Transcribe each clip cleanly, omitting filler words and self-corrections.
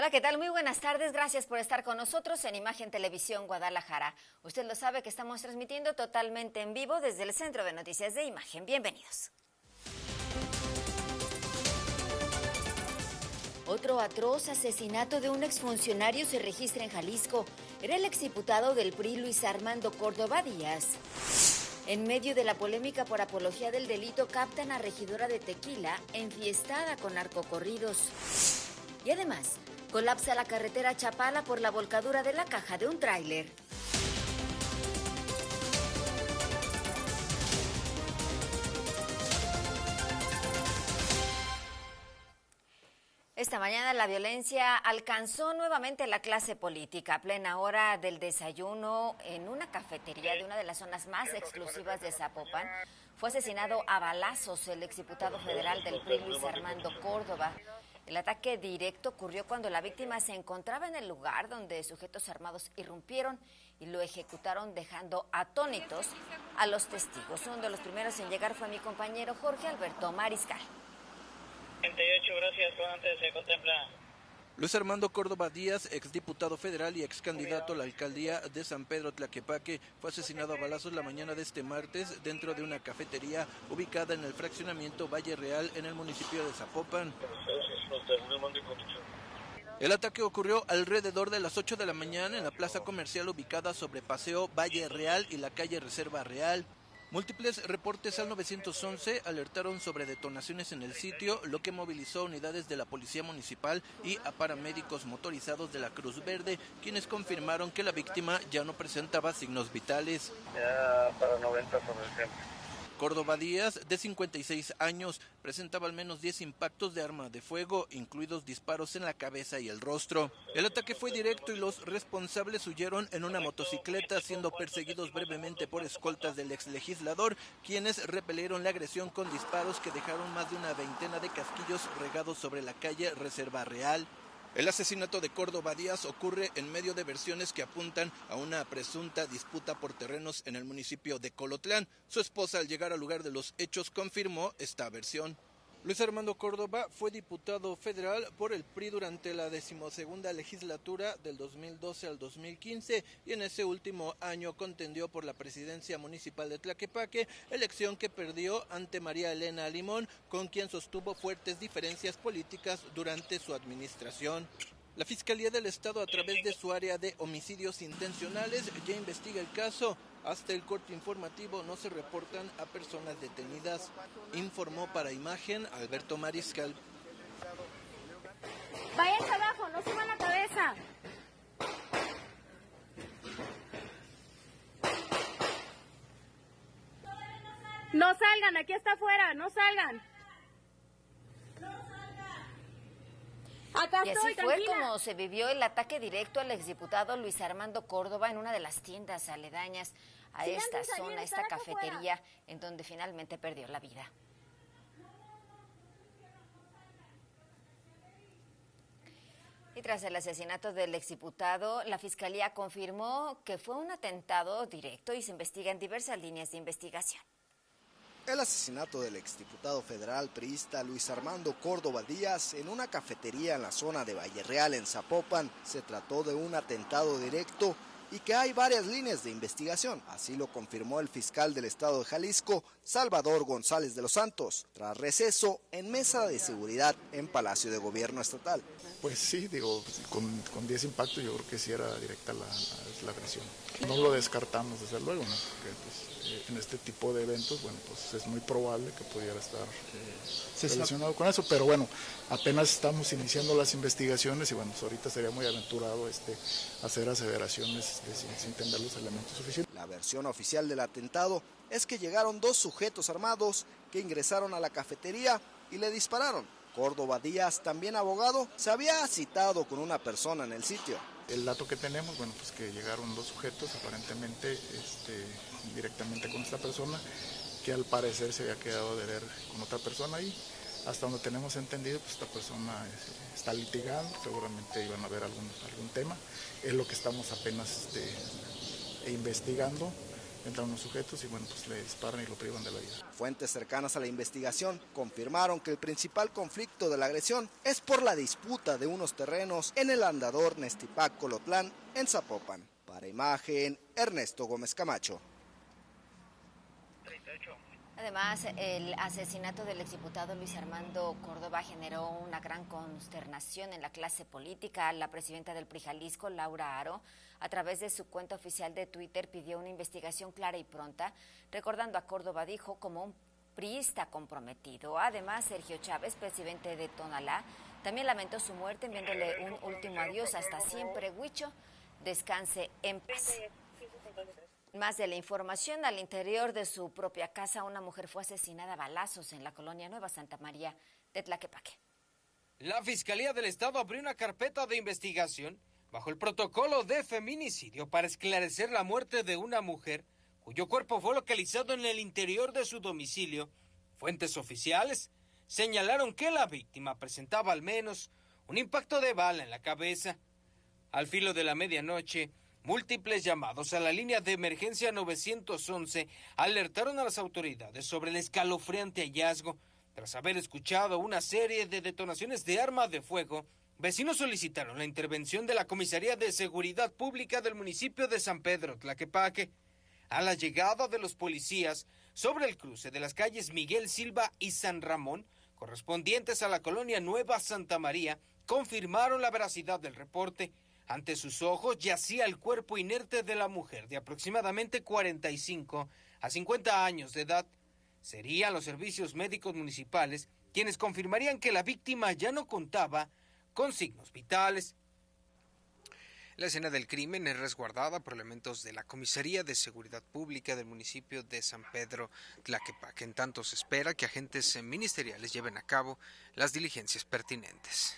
Hola, ¿qué tal? Muy buenas tardes. Gracias por estar con nosotros en Imagen Televisión Guadalajara. Usted lo sabe que estamos transmitiendo totalmente en vivo desde el Centro de Noticias de Imagen. Bienvenidos. Otro atroz asesinato de un exfuncionario se registra en Jalisco. Era el exdiputado del PRI, Luis Armando Córdoba Díaz. En medio de la polémica por apología del delito, captan a regidora de Tequila enfiestada con narcocorridos. Y además, colapsa la carretera Chapala por la volcadura de la caja de un tráiler. Esta mañana la violencia alcanzó nuevamente la clase política. A plena hora del desayuno, en una cafetería de una de las zonas más exclusivas de Zapopan, fue asesinado a balazos el exdiputado federal del PRI, Luis Armando Córdoba. El ataque directo ocurrió cuando la víctima se encontraba en el lugar donde sujetos armados irrumpieron y lo ejecutaron, dejando atónitos a los testigos. Uno de los primeros en llegar fue mi compañero Jorge Alberto Mariscal. 38, gracias. Antes se contempla. Luis Armando Córdoba Díaz, exdiputado federal y excandidato a la alcaldía de San Pedro Tlaquepaque, fue asesinado a balazos la mañana de este martes dentro de una cafetería ubicada en el fraccionamiento Valle Real en el municipio de Zapopan. El ataque ocurrió alrededor de las 8 de la mañana en la plaza comercial ubicada sobre Paseo Valle Real y la calle Reserva Real. Múltiples reportes al 911 alertaron sobre detonaciones en el sitio, lo que movilizó unidades de la Policía Municipal y a paramédicos motorizados de la Cruz Verde, quienes confirmaron que la víctima ya no presentaba signos vitales. Ya para 90 sobre el tiempo. Córdoba Díaz, de 56 años, presentaba al menos 10 impactos de arma de fuego, incluidos disparos en la cabeza y el rostro. El ataque fue directo y los responsables huyeron en una motocicleta, siendo perseguidos brevemente por escoltas del exlegislador, quienes repelieron la agresión con disparos que dejaron más de una veintena de casquillos regados sobre la calle Reserva Real. El asesinato de Córdoba Díaz ocurre en medio de versiones que apuntan a una presunta disputa por terrenos en el municipio de Colotlán. Su esposa, al llegar al lugar de los hechos, confirmó esta versión. Luis Armando Córdoba fue diputado federal por el PRI durante la 12ª legislatura del 2012 al 2015 y en ese último año contendió por la presidencia municipal de Tlaquepaque, elección que perdió ante María Elena Limón, con quien sostuvo fuertes diferencias políticas durante su administración. La Fiscalía del Estado, a través de su área de homicidios intencionales, ya investiga el caso. Hasta el corte informativo no se reportan a personas detenidas, informó para Imagen Alberto Mariscal. Váyanse abajo, no suban la cabeza. No salgan, aquí está afuera, no salgan. Acá y así estoy, fue tranquila. como se vivió el ataque directo al exdiputado Luis Armando Córdoba en una de las tiendas aledañas a esta zona, esta cafetería, en donde finalmente perdió la vida. Y tras el asesinato del exdiputado, la Fiscalía confirmó que fue un atentado directo y se investigan diversas líneas de investigación. El asesinato del exdiputado federal priista Luis Armando Córdoba Díaz en una cafetería en la zona de Valle Real en Zapopan se trató de un atentado directo y que hay varias líneas de investigación. Así lo confirmó el fiscal del estado de Jalisco, Salvador González de los Santos, tras receso en mesa de seguridad en Palacio de Gobierno Estatal. Pues sí, digo, con 10 impactos yo creo que sí era directa la agresión. No lo descartamos desde luego, ¿no? Porque pues, en este tipo de eventos, bueno, pues es muy probable que pudiera estar relacionado con eso, pero bueno, apenas estamos iniciando las investigaciones y bueno, pues ahorita sería muy aventurado hacer aseveraciones sin tener los elementos suficientes. La versión oficial del atentado es que llegaron dos sujetos armados que ingresaron a la cafetería y le dispararon. Córdoba Díaz, también abogado, se había citado con una persona en el sitio. El dato que tenemos, bueno, pues que llegaron dos sujetos, aparentemente directamente con esta persona, que al parecer se había quedado de ver con otra persona ahí. Hasta donde tenemos entendido, pues esta persona está litigando, seguramente iban a ver algún tema. Es lo que estamos apenas investigando entran unos sujetos y bueno, pues le disparan y lo privan de la vida. Fuentes cercanas a la investigación confirmaron que el principal conflicto de la agresión es por la disputa de unos terrenos en el andador Nestipac-Colotlán en Zapopan. Para Imagen, Ernesto Gómez Camacho. Además, el asesinato del exdiputado Luis Armando Córdoba generó una gran consternación en la clase política. La presidenta del PRI Jalisco, Laura Aro, a través de su cuenta oficial de Twitter, pidió una investigación clara y pronta, recordando a Córdoba, dijo, como un priista comprometido. Además, Sergio Chávez, presidente de Tonalá, también lamentó su muerte, enviándole un último adiós hasta siempre. Huicho, descanse en paz. Más de la información, al interior de su propia casa, una mujer fue asesinada a balazos en la colonia Nueva Santa María de Tlaquepaque. La Fiscalía del Estado abrió una carpeta de investigación bajo el protocolo de feminicidio para esclarecer la muerte de una mujer cuyo cuerpo fue localizado en el interior de su domicilio. Fuentes oficiales señalaron que la víctima presentaba al menos un impacto de bala en la cabeza. Al filo de la medianoche, múltiples llamados a la línea de emergencia 911 alertaron a las autoridades sobre el escalofriante hallazgo. Tras haber escuchado una serie de detonaciones de arma de fuego, vecinos solicitaron la intervención de la Comisaría de Seguridad Pública del municipio de San Pedro Tlaquepaque. A la llegada de los policías sobre el cruce de las calles Miguel Silva y San Ramón, correspondientes a la colonia Nueva Santa María, confirmaron la veracidad del reporte. Ante sus ojos yacía el cuerpo inerte de la mujer de aproximadamente 45 a 50 años de edad. Serían los servicios médicos municipales quienes confirmarían que la víctima ya no contaba con signos vitales. La escena del crimen es resguardada por elementos de la Comisaría de Seguridad Pública del municipio de San Pedro Tlaquepaque. En tanto se espera que agentes ministeriales lleven a cabo las diligencias pertinentes.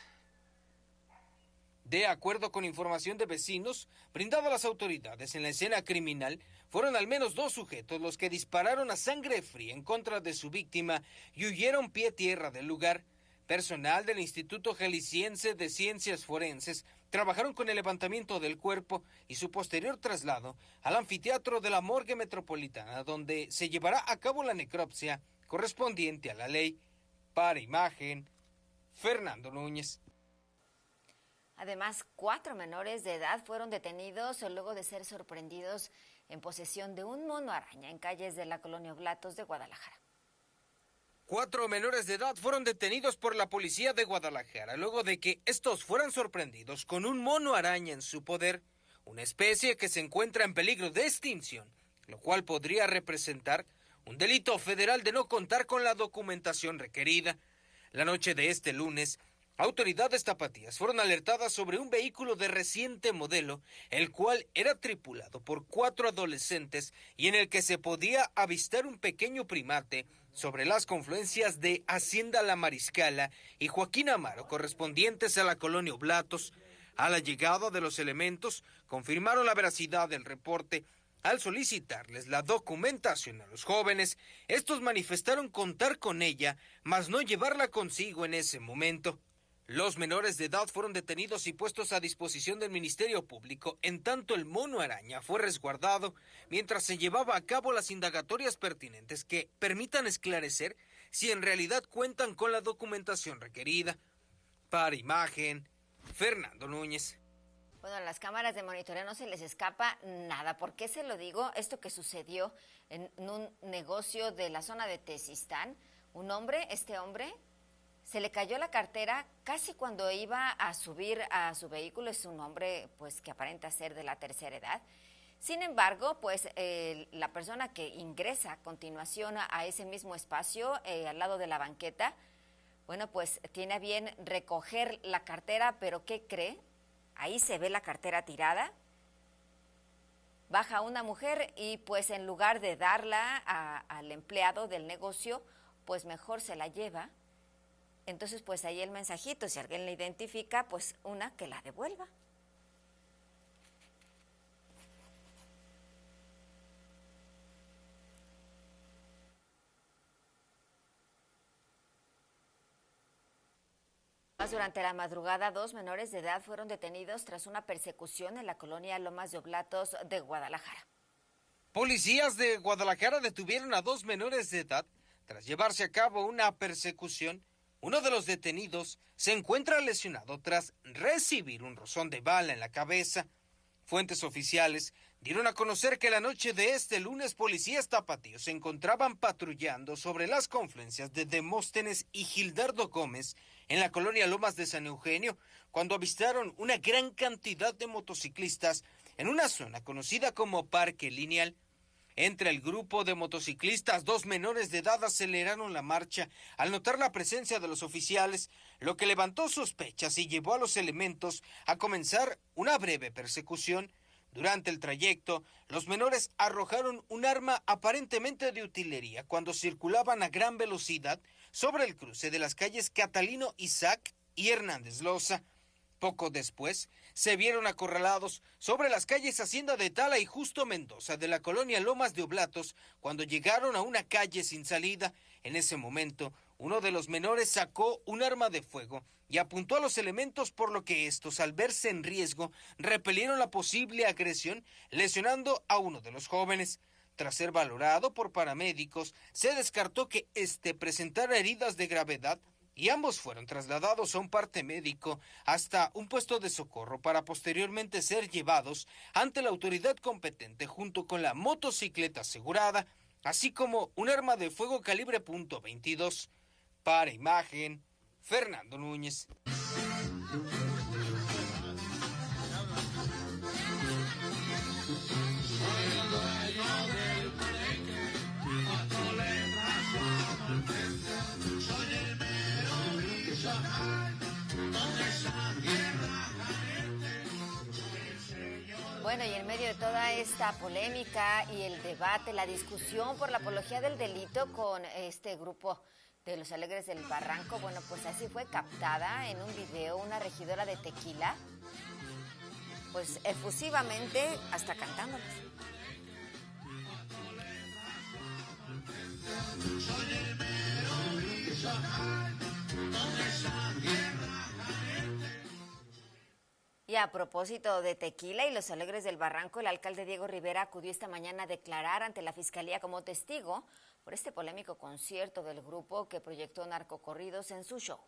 De acuerdo con información de vecinos brindada a las autoridades en la escena criminal, fueron al menos 2 sujetos los que dispararon a sangre fría en contra de su víctima y huyeron pie tierra del lugar. Personal del Instituto Jalisciense de Ciencias Forenses trabajaron con el levantamiento del cuerpo y su posterior traslado al anfiteatro de la Morgue Metropolitana, donde se llevará a cabo la necropsia correspondiente a la ley. Para Imagen, Fernando Núñez. Además, 4 menores de edad fueron detenidos luego de ser sorprendidos en posesión de un mono araña en calles de la colonia Oblatos de Guadalajara. 4 menores de edad fueron detenidos por la policía de Guadalajara luego de que estos fueran sorprendidos con un mono araña en su poder, una especie que se encuentra en peligro de extinción, lo cual podría representar un delito federal de no contar con la documentación requerida. La noche de este lunes, autoridades tapatías fueron alertadas sobre un vehículo de reciente modelo, el cual era tripulado por 4 adolescentes y en el que se podía avistar un pequeño primate sobre las confluencias de Hacienda La Mariscala y Joaquín Amaro, correspondientes a la colonia Oblatos. A la llegada de los elementos, confirmaron la veracidad del reporte. Al solicitarles la documentación a los jóvenes, estos manifestaron contar con ella, mas no llevarla consigo en ese momento. Los menores de edad fueron detenidos y puestos a disposición del Ministerio Público, en tanto el mono araña fue resguardado mientras se llevaba a cabo las indagatorias pertinentes que permitan esclarecer si en realidad cuentan con la documentación requerida. Para Imagen, Fernando Núñez. Bueno, a las cámaras de monitoreo no se les escapa nada. ¿Por qué se lo digo? Esto que sucedió en un negocio de la zona de Tezistán. Este hombre, se le cayó la cartera casi cuando iba a subir a su vehículo. Es un hombre pues que aparenta ser de la tercera edad. Sin embargo, pues la persona que ingresa a continuación a ese mismo espacio, al lado de la banqueta, bueno, pues tiene a bien recoger la cartera, pero ¿qué cree? Ahí se ve la cartera tirada. Baja una mujer y pues en lugar de darla al empleado del negocio, pues mejor se la lleva. Entonces, pues ahí el mensajito, si alguien la identifica, pues que la devuelva. Durante la madrugada, 2 menores de edad fueron detenidos tras una persecución en la colonia Lomas de Oblatos de Guadalajara. Policías de Guadalajara detuvieron a 2 menores de edad tras llevarse a cabo una persecución. Uno de los detenidos se encuentra lesionado tras recibir un rozón de bala en la cabeza. Fuentes oficiales dieron a conocer que la noche de este lunes policías tapatíos se encontraban patrullando sobre las confluencias de Demóstenes y Gildardo Gómez en la colonia Lomas de San Eugenio, cuando avistaron una gran cantidad de motociclistas en una zona conocida como Parque Lineal. Entre el grupo de motociclistas, 2 menores de edad aceleraron la marcha al notar la presencia de los oficiales, lo que levantó sospechas y llevó a los elementos a comenzar una breve persecución. Durante el trayecto, los menores arrojaron un arma aparentemente de utilería cuando circulaban a gran velocidad sobre el cruce de las calles Catalino Isaac y Hernández Loza. Poco después, se vieron acorralados sobre las calles Hacienda de Tala y Justo Mendoza de la colonia Lomas de Oblatos cuando llegaron a una calle sin salida. En ese momento, uno de los menores sacó un arma de fuego y apuntó a los elementos, por lo que estos, al verse en riesgo, repelieron la posible agresión, lesionando a uno de los jóvenes. Tras ser valorado por paramédicos, se descartó que presentara heridas de gravedad, y ambos fueron trasladados a un parte médico hasta un puesto de socorro para posteriormente ser llevados ante la autoridad competente junto con la motocicleta asegurada, así como un arma de fuego calibre .22. Para Imagen, Fernando Núñez. Bueno, y en medio de toda esta polémica y el debate, la discusión por la apología del delito con este grupo de los Alegres del Barranco, bueno, pues así fue captada en un video una regidora de Tequila, pues efusivamente hasta cantándoles. Y a propósito de Tequila y los Alegres del Barranco, el alcalde Diego Rivera acudió esta mañana a declarar ante la Fiscalía como testigo por este polémico concierto del grupo que proyectó narcocorridos en su show.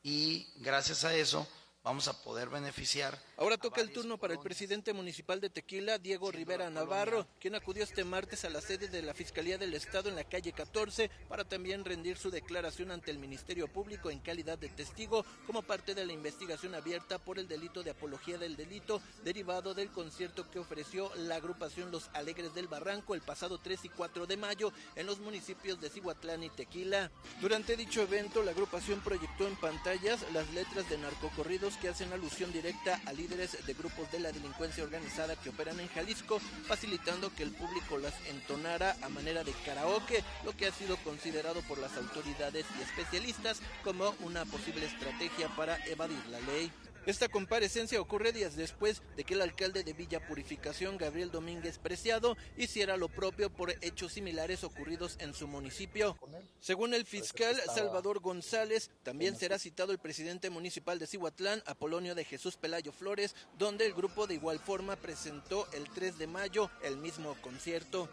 Y gracias a eso vamos a poder beneficiar. Ahora toca el turno para el presidente municipal de Tequila, Diego Rivera Navarro, quien acudió este martes a la sede de la Fiscalía del Estado en la calle 14 para también rendir su declaración ante el Ministerio Público en calidad de testigo como parte de la investigación abierta por el delito de apología del delito derivado del concierto que ofreció la agrupación Los Alegres del Barranco el pasado 3 y 4 de mayo en los municipios de Cihuatlán y Tequila. Durante dicho evento, la agrupación proyectó en pantallas las letras de narcocorridos que hacen alusión directa a líderes de grupos de la delincuencia organizada que operan en Jalisco, facilitando que el público las entonara a manera de karaoke, lo que ha sido considerado por las autoridades y especialistas como una posible estrategia para evadir la ley. Esta comparecencia ocurre días después de que el alcalde de Villa Purificación, Gabriel Domínguez Preciado, hiciera lo propio por hechos similares ocurridos en su municipio. Según el fiscal Salvador González, también será citado el presidente municipal de Cihuatlán, Apolonio de Jesús Pelayo Flores, donde el grupo de igual forma presentó el 3 de mayo el mismo concierto.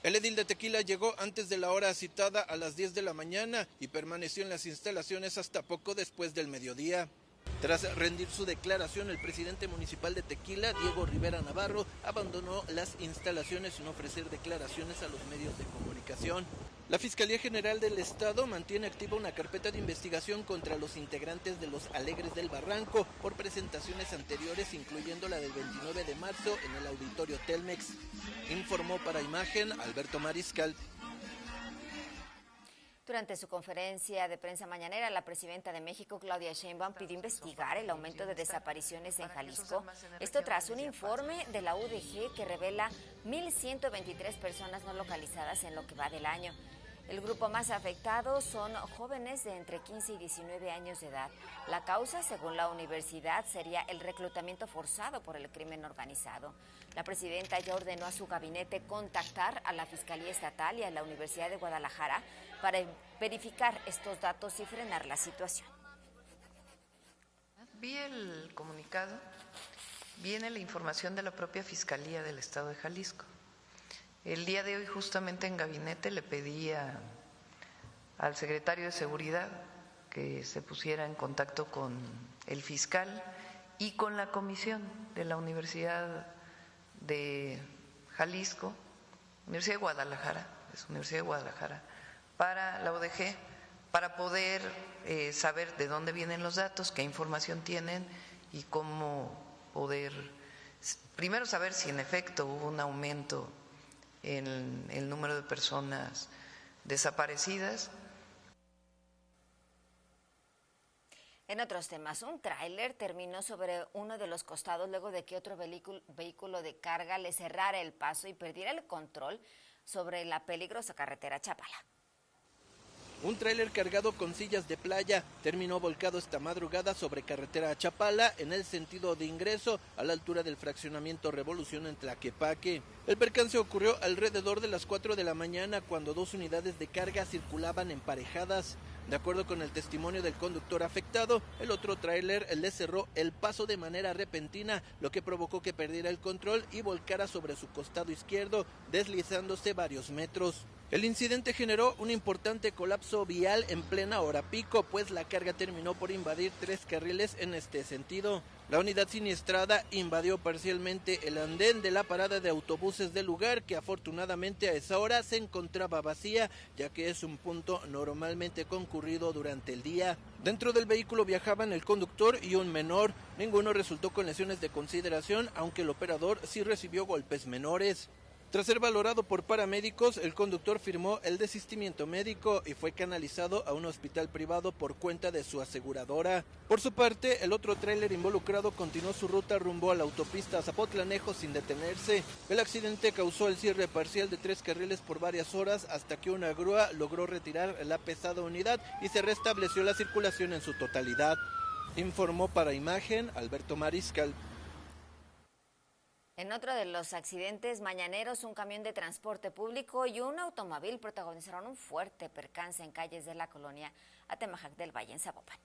El edil de Tequila llegó antes de la hora citada a las 10 de la mañana y permaneció en las instalaciones hasta poco después del mediodía. Tras rendir su declaración, el presidente municipal de Tequila, Diego Rivera Navarro, abandonó las instalaciones sin ofrecer declaraciones a los medios de comunicación. La Fiscalía General del Estado mantiene activa una carpeta de investigación contra los integrantes de los Alegres del Barranco por presentaciones anteriores, incluyendo la del 29 de marzo en el Auditorio Telmex. Informó para Imagen Alberto Mariscal. Durante su conferencia de prensa mañanera, la presidenta de México, Claudia Sheinbaum, pidió investigar el aumento de desapariciones en Jalisco. Esto tras un informe de la UDG que revela 1.123 personas no localizadas en lo que va del año. El grupo más afectado son jóvenes de entre 15 y 19 años de edad. La causa, según la universidad, sería el reclutamiento forzado por el crimen organizado. La presidenta ya ordenó a su gabinete contactar a la Fiscalía Estatal y a la Universidad de Guadalajara para verificar estos datos y frenar la situación. Vi el comunicado, viene la información de la propia Fiscalía del Estado de Jalisco. El día de hoy justamente en gabinete le pedí al secretario de Seguridad que se pusiera en contacto con el fiscal y con la comisión de la Universidad de Jalisco, Universidad de Guadalajara, es Universidad de Guadalajara, para la UDG, para poder saber de dónde vienen los datos, qué información tienen y cómo poder, primero saber si en efecto hubo un aumento en el número de personas desaparecidas. En otros temas, un tráiler terminó sobre uno de los costados luego de que otro vehículo de carga le cerrara el paso y perdiera el control sobre la peligrosa carretera Chapala. Un tráiler cargado con sillas de playa terminó volcado esta madrugada sobre carretera Chapala en el sentido de ingreso a la altura del fraccionamiento Revolución en Tlaquepaque. El percance ocurrió alrededor de las 4 de la mañana cuando dos unidades de carga circulaban emparejadas. De acuerdo con el testimonio del conductor afectado, el otro tráiler le cerró el paso de manera repentina, lo que provocó que perdiera el control y volcara sobre su costado izquierdo, deslizándose varios metros. El incidente generó un importante colapso vial en plena hora pico, pues la carga terminó por invadir 3 carriles en este sentido. La unidad siniestrada invadió parcialmente el andén de la parada de autobuses del lugar, que afortunadamente a esa hora se encontraba vacía, ya que es un punto normalmente concurrido durante el día. Dentro del vehículo viajaban el conductor y un menor. Ninguno resultó con lesiones de consideración, aunque el operador sí recibió golpes menores. Tras ser valorado por paramédicos, el conductor firmó el desistimiento médico y fue canalizado a un hospital privado por cuenta de su aseguradora. Por su parte, el otro tráiler involucrado continuó su ruta rumbo a la autopista Zapotlanejo sin detenerse. El accidente causó el cierre parcial de 3 carriles por varias horas hasta que una grúa logró retirar la pesada unidad y se restableció la circulación en su totalidad. Informó para Imagen Alberto Mariscal. En otro de los accidentes mañaneros, un camión de transporte público y un automóvil protagonizaron un fuerte percance en calles de la colonia Atemajac del Valle, en Zapopan.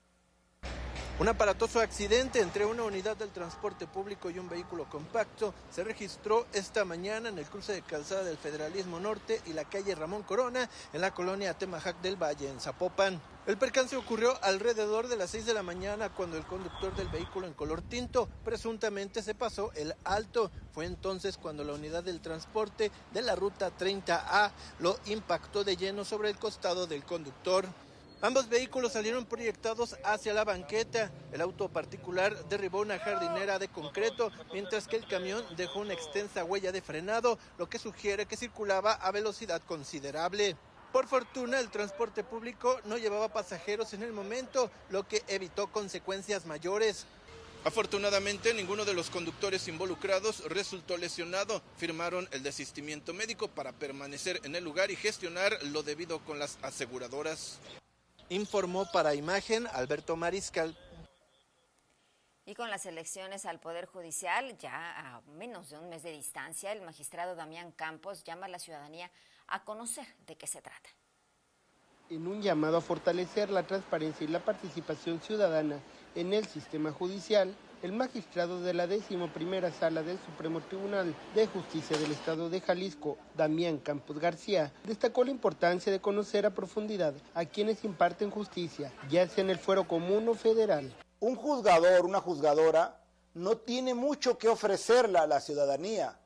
Un aparatoso accidente entre una unidad del transporte público y un vehículo compacto se registró esta mañana en el cruce de Calzada del Federalismo Norte y la calle Ramón Corona en la colonia Atemajac del Valle, en Zapopan. El percance ocurrió alrededor de las 6 de la mañana cuando el conductor del vehículo en color tinto presuntamente se pasó el alto. Fue entonces cuando la unidad del transporte de la ruta 30A lo impactó de lleno sobre el costado del conductor. Ambos vehículos salieron proyectados hacia la banqueta. El auto particular derribó una jardinera de concreto, mientras que el camión dejó una extensa huella de frenado, lo que sugiere que circulaba a velocidad considerable. Por fortuna, el transporte público no llevaba pasajeros en el momento, lo que evitó consecuencias mayores. Afortunadamente, ninguno de los conductores involucrados resultó lesionado. Firmaron el desistimiento médico para permanecer en el lugar y gestionar lo debido con las aseguradoras. Informó para Imagen Alberto Mariscal. Y con las elecciones al Poder Judicial, ya a menos de un mes de distancia, el magistrado Damián Campos llama a la ciudadanía a conocer de qué se trata. En un llamado a fortalecer la transparencia y la participación ciudadana en el sistema judicial, el magistrado de la 11ª Sala del Supremo Tribunal de Justicia del Estado de Jalisco, Damián Campos García, destacó la importancia de conocer a profundidad a quienes imparten justicia, ya sea en el fuero común o federal. Un juzgador, una juzgadora, no tiene mucho que ofrecerle a la ciudadanía,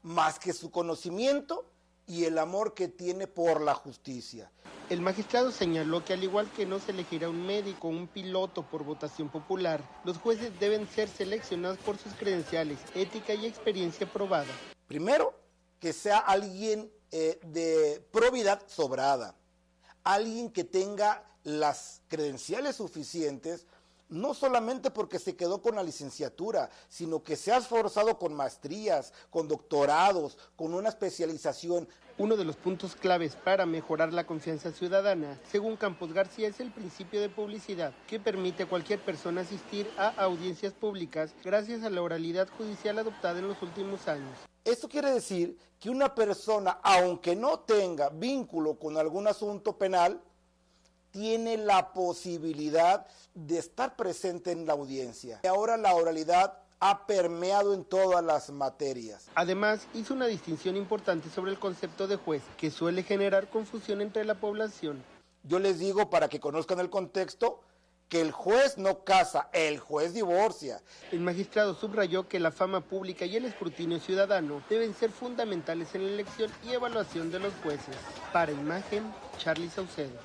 más que su conocimiento y el amor que tiene por la justicia. El magistrado señaló que al igual que no se elegirá un médico o un piloto por votación popular, los jueces deben ser seleccionados por sus credenciales, ética y experiencia probada. Primero, que sea alguien de probidad sobrada, alguien que tenga las credenciales suficientes, no solamente porque se quedó con la licenciatura, sino que se ha esforzado con maestrías, con doctorados, con una especialización. Uno de los puntos claves para mejorar la confianza ciudadana, según Campos García, es el principio de publicidad, que permite a cualquier persona asistir a audiencias públicas gracias a la oralidad judicial adoptada en los últimos años. Esto quiere decir que una persona, aunque no tenga vínculo con algún asunto penal, tiene la posibilidad de estar presente en la audiencia. Ahora la oralidad ha permeado en todas las materias. Además, hizo una distinción importante sobre el concepto de juez, que suele generar confusión entre la población. Yo les digo, para que conozcan el contexto, que el juez no casa, el juez divorcia. El magistrado subrayó que la fama pública y el escrutinio ciudadano deben ser fundamentales en la elección y evaluación de los jueces. Para Imagen, Charly Saucedo.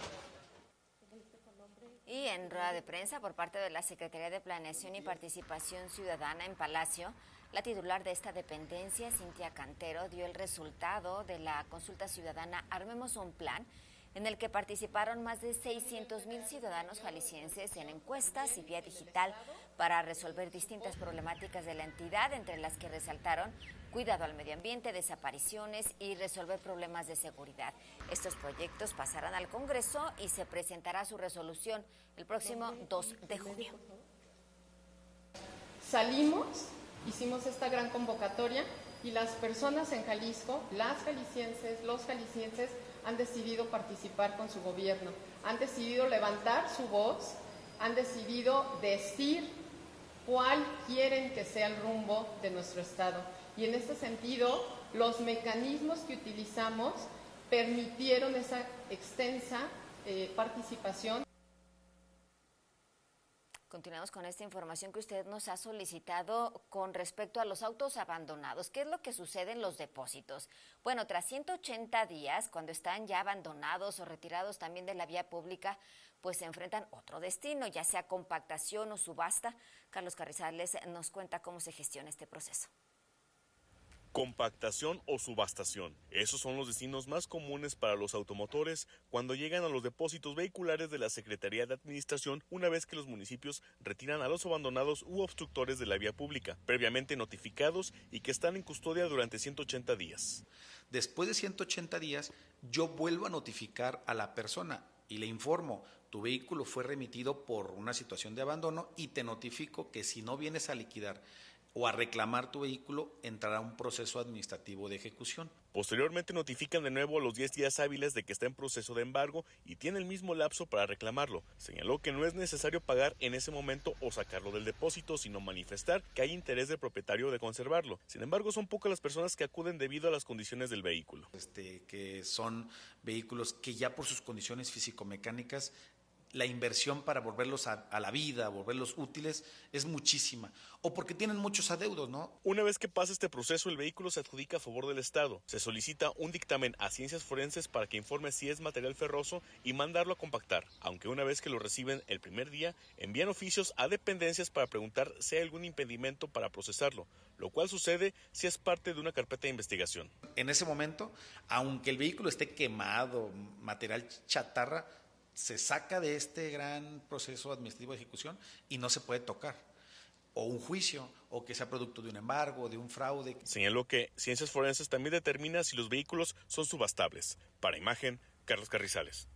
Y en rueda de prensa por parte de la Secretaría de Planeación y Participación Ciudadana en Palacio, la titular de esta dependencia, Cintia Cantero, dio el resultado de la consulta ciudadana Armemos un Plan, en el que participaron más de 600,000 ciudadanos jaliscienses en encuestas y vía digital para resolver distintas problemáticas de la entidad, entre las que resaltaron cuidado al medio ambiente, desapariciones y resolver problemas de seguridad. Estos proyectos pasarán al Congreso y se presentará su resolución el próximo 2 de junio. Salimos, hicimos esta gran convocatoria y las personas en Jalisco, las jaliscienses, los jaliscienses, han decidido participar con su gobierno, han decidido levantar su voz, han decidido decir cuál quieren que sea el rumbo de nuestro Estado. Y en este sentido, los mecanismos que utilizamos permitieron esa extensa participación. Continuamos con esta información que usted nos ha solicitado con respecto a los autos abandonados. ¿Qué es lo que sucede en los depósitos? Bueno, tras 180 días, cuando están ya abandonados o retirados también de la vía pública, pues se enfrentan otro destino, ya sea compactación o subasta. Carlos Carrizales nos cuenta cómo se gestiona este proceso. Compactación o subastación. Esos son los destinos más comunes para los automotores cuando llegan a los depósitos vehiculares de la Secretaría de Administración una vez que los municipios retiran a los abandonados u obstructores de la vía pública, previamente notificados y que están en custodia durante 180 días. Después de 180 días, yo vuelvo a notificar a la persona y le informo, tu vehículo fue remitido por una situación de abandono y te notifico que si no vienes a liquidar o a reclamar tu vehículo, entrará un proceso administrativo de ejecución. Posteriormente notifican de nuevo a los 10 días hábiles de que está en proceso de embargo y tiene el mismo lapso para reclamarlo. Señaló que no es necesario pagar en ese momento o sacarlo del depósito, sino manifestar que hay interés del propietario de conservarlo. Sin embargo, son pocas las personas que acuden debido a las condiciones del vehículo. Que son vehículos que ya por sus condiciones físico-mecánicas, la inversión para volverlos a la vida, volverlos útiles, es muchísima. O porque tienen muchos adeudos, ¿no? Una vez que pasa este proceso, el vehículo se adjudica a favor del Estado. Se solicita un dictamen a Ciencias Forenses para que informe si es material ferroso y mandarlo a compactar. Aunque una vez que lo reciben el primer día, envían oficios a dependencias para preguntar si hay algún impedimento para procesarlo, lo cual sucede si es parte de una carpeta de investigación. En ese momento, aunque el vehículo esté quemado, material chatarra, se saca de este gran proceso administrativo de ejecución y no se puede tocar. O un juicio, o que sea producto de un embargo, de un fraude. Señaló que Ciencias Forenses también determina si los vehículos son subastables. Para Imagen, Carlos Carrizales.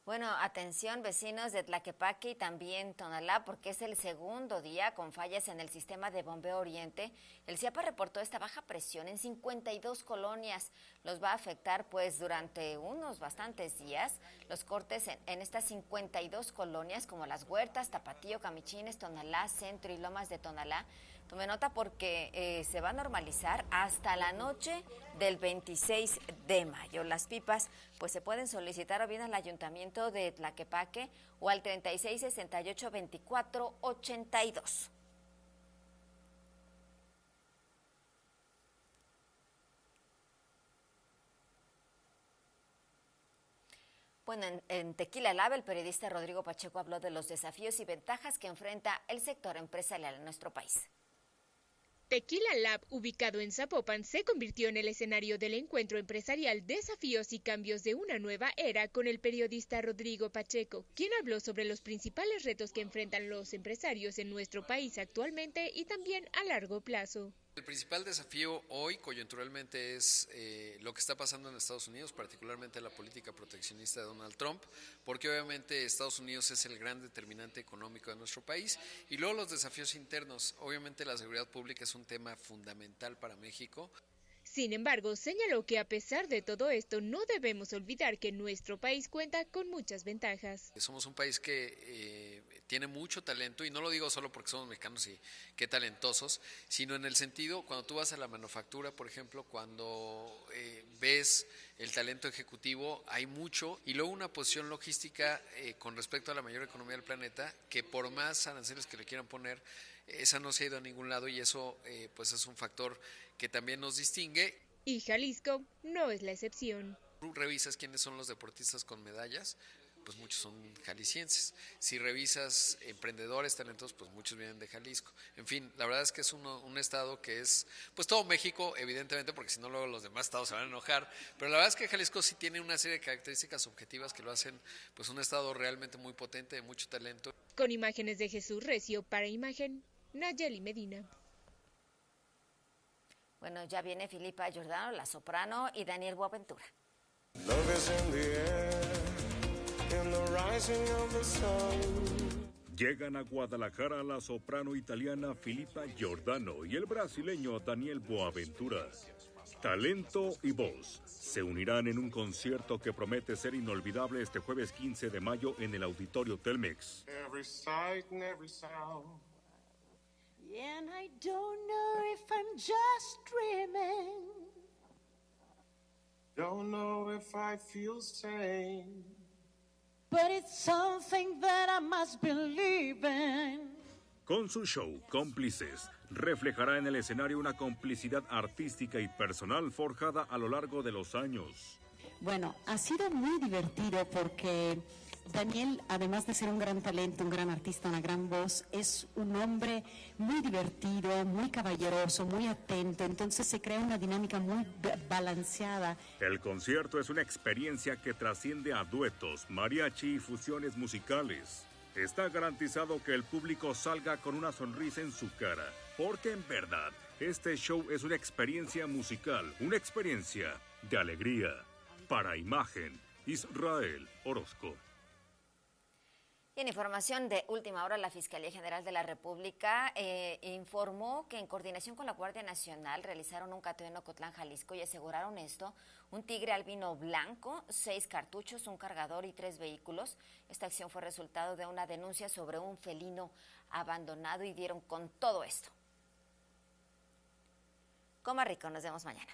Bueno, atención vecinos de Tlaquepaque y también Tonalá, porque es el segundo día con fallas en el sistema de bombeo oriente. El CIAPA reportó esta baja presión en 52 colonias. Los va a afectar pues durante unos bastantes días. Los cortes en estas 52 colonias como Las Huertas, Tapatío, Camichines, Tonalá, Centro y Lomas de Tonalá. Tome nota porque se va a normalizar hasta la noche del 26 de mayo. Las pipas pues se pueden solicitar o bien al Ayuntamiento de Tlaquepaque o al 3668-2482. Bueno, en Tequila Lab, el periodista Rodrigo Pacheco habló de los desafíos y ventajas que enfrenta el sector empresarial en nuestro país. Tequila Lab, ubicado en Zapopan, se convirtió en el escenario del encuentro empresarial Desafíos y Cambios de una Nueva Era con el periodista Rodrigo Pacheco, quien habló sobre los principales retos que enfrentan los empresarios en nuestro país actualmente y también a largo plazo. El principal desafío hoy coyunturalmente es lo que está pasando en Estados Unidos, particularmente la política proteccionista de Donald Trump, porque obviamente Estados Unidos es el gran determinante económico de nuestro país, y luego los desafíos internos. Obviamente la seguridad pública es un tema fundamental para México. Sin embargo, señaló que a pesar de todo esto, no debemos olvidar que nuestro país cuenta con muchas ventajas. Somos un país que tiene mucho talento, y no lo digo solo porque somos mexicanos y qué talentosos, sino en el sentido, cuando tú vas a la manufactura, por ejemplo, cuando ves el talento ejecutivo, hay mucho, y luego una posición logística con respecto a la mayor economía del planeta, que por más aranceles que le quieran poner, esa no se ha ido a ningún lado, y eso pues es un factor que también nos distingue. Y Jalisco no es la excepción. Tú revisas quiénes son los deportistas con medallas, pues muchos son jaliscienses. Si revisas emprendedores, talentos, pues muchos vienen de Jalisco. En fin, la verdad es que es un estado que es, pues todo México, evidentemente, porque si no luego los demás estados se van a enojar, pero la verdad es que Jalisco sí tiene una serie de características objetivas que lo hacen pues un estado realmente muy potente, de mucho talento. Con imágenes de Jesús Recio para Imagen, Nayeli Medina. Bueno, ya viene Filipa Giordano, la soprano, y Daniel Boaventura. Llegan a Guadalajara la soprano italiana Filipa Giordano y el brasileño Daniel Boaventura. Talento y voz se unirán en un concierto que promete ser inolvidable este jueves 15 de mayo en el Auditorio Telmex. Every sight and every sound. And I don't know if I'm just dreaming. Don't know if I feel sane. But it's something that I must believe in. Con su show Cómplices, reflejará en el escenario una complicidad artística y personal forjada a lo largo de los años. Bueno, ha sido muy divertido porque Daniel, además de ser un gran talento, un gran artista, una gran voz, es un hombre muy divertido, muy caballeroso, muy atento, entonces se crea una dinámica muy balanceada. El concierto es una experiencia que trasciende a duetos, mariachi y fusiones musicales. Está garantizado que el público salga con una sonrisa en su cara, porque en verdad, este show es una experiencia musical, una experiencia de alegría. Para Imagen, Israel Orozco. Y en información de última hora, la Fiscalía General de la República informó que en coordinación con la Guardia Nacional realizaron un cateo en Ocotlán, Jalisco, y aseguraron un tigre albino blanco, 6 cartuchos, un cargador y 3 vehículos. Esta acción fue resultado de una denuncia sobre un felino abandonado y dieron con todo esto. Coma rico, nos vemos mañana.